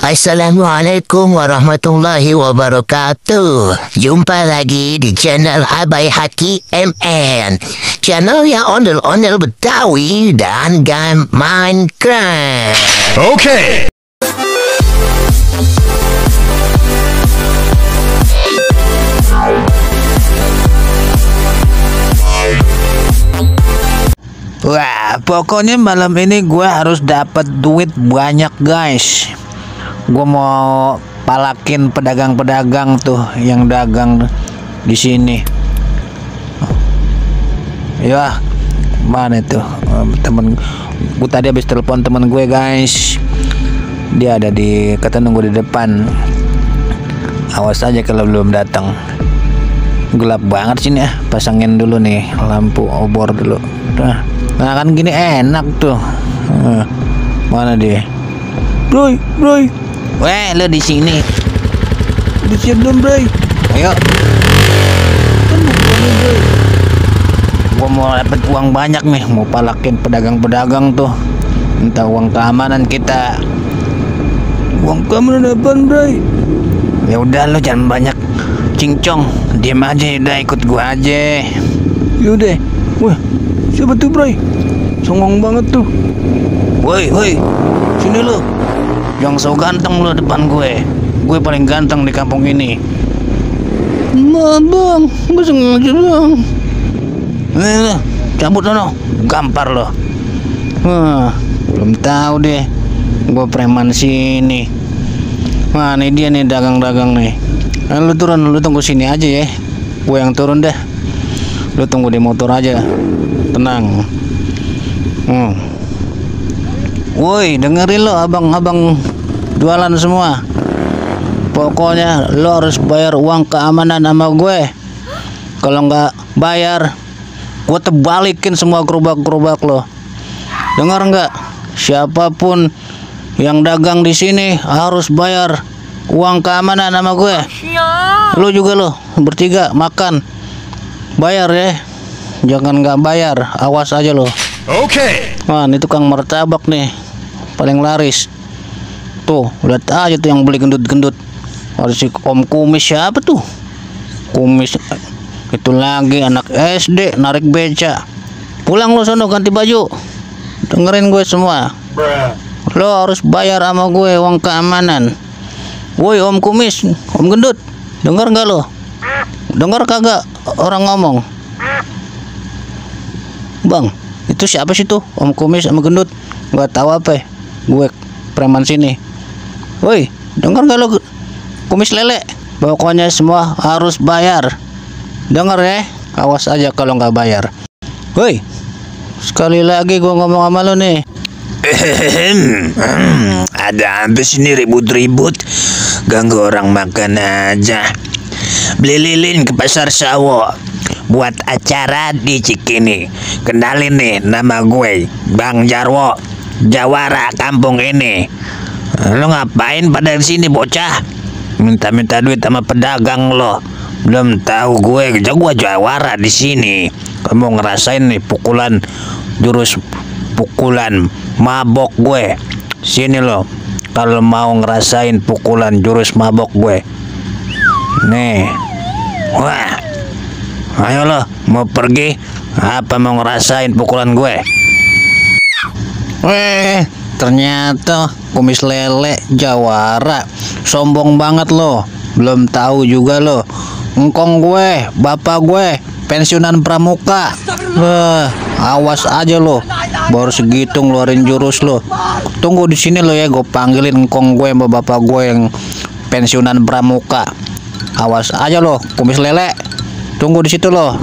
Assalamualaikum warahmatullahi wabarakatuh. Jumpa lagi di channel Abai Haki MN, channel yang ondel-ondel Betawi dan game Minecraft. Okay. Wah, pokoknya malam ini gue harus dapat duit banyak, guys. Gue mau palakin pedagang-pedagang tuh yang dagang di sini. Ya, mana tuh temen gue tadi habis telepon temen gue, guys. Dia ada kata nunggu di depan. Awas aja kalau belum datang. Gelap banget sini ya. Pasangin dulu nih lampu obor dulu. Nah kan gini enak tuh. Mana dia? Bro. Weh, lo di sini. Di sini dong, bro. Ayo. Gua mau dapat uang banyak nih, mau palakin pedagang-pedagang tuh. Minta uang keamanan kita. Uang keamanan apaan, bro? Ya udah, lo jangan banyak cincong. Diam aja, udah ikut gua aja. Yaudah. Wah, siapa tuh, bro? Songong banget tuh. Woi, sini lo. Yang so ganteng lo depan gue. Gue paling ganteng di kampung ini. Bang, gue sengaja bang. Cabut lo, gampar lo. Belum tahu deh. Gue preman sini. Wah, ini dia nih dagang-dagang nih. Lu turun, lu tunggu sini aja ya. Gue yang turun deh. Lu tunggu di motor aja. Tenang. Woi, dengerin lo abang-abang jualan semua. Pokoknya lo harus bayar uang keamanan sama gue. Kalau nggak bayar, gue tebalikin semua gerobak-gerobak lo. Dengar nggak? Siapapun yang dagang di sini harus bayar uang keamanan sama gue. Lo juga lo bertiga makan, bayar ya. Jangan nggak bayar, awas aja lo. Oke. Wah, ini tukang martabak nih, paling laris. Tuh, lihat aja tuh yang beli gendut-gendut. Harus si Om Kumis siapa tuh? Kumis itu lagi anak SD narik beca. Pulang lo sono ganti baju. Dengerin gue semua. Lo harus bayar sama gue uang keamanan. Woi Om Kumis, Om Gendut, denger nggak lo? Dengar kagak orang ngomong? Bang, itu siapa sih tuh? Om Kumis sama Gendut? Nggak tahu apa ya? Gue preman sini. Woi, dengar gak lo? Kumis lele. Pokoknya semua harus bayar. Dengar ya? Awas aja kalau nggak bayar. Woi, sekali lagi gue ngomong sama lo nih. Ada apa sini ribut-ribut? Ganggu orang makan aja. Beli lilin ke pasar Sawo buat acara di Cikini. Kenalin nih, nama gue Bang Jarwo, Jawara kampung ini. Lo ngapain pada di sini bocah? Minta-minta duit sama pedagang lo. Belum tahu gue Jawara di sini. Kamu ngerasain nih jurus pukulan mabok gue. Sini lo, kalau mau ngerasain pukulan jurus mabok gue. Nih. Wah. Ayo lo, mau pergi apa mau ngerasain pukulan gue? Ternyata Kumis lele Jawara. Sombong banget lo. Belum tahu juga lo. Engkong gue, bapak gue pensiunan pramuka. Awas aja lo. Baru segitu ngeluarin jurus lo. Tunggu di sini lo ya, gue panggilin engkong gue sama bapak gue yang pensiunan pramuka. Awas aja lo, Kumis lele. Tunggu di situ lo.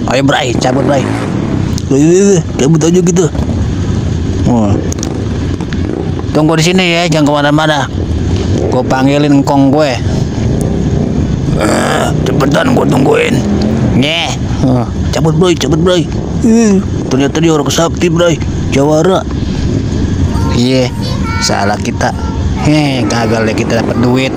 Ayo Bray, cabut Bray. Cabut aja gitu. Tunggu di sini ya, jangan kemana-mana. Gue panggilin engkong gue. Cepetan gue tungguin. Cabut Bray. Ternyata dia orang sakti Bray. Jawara. Iya, salah kita. Gagal ya kita dapat duit.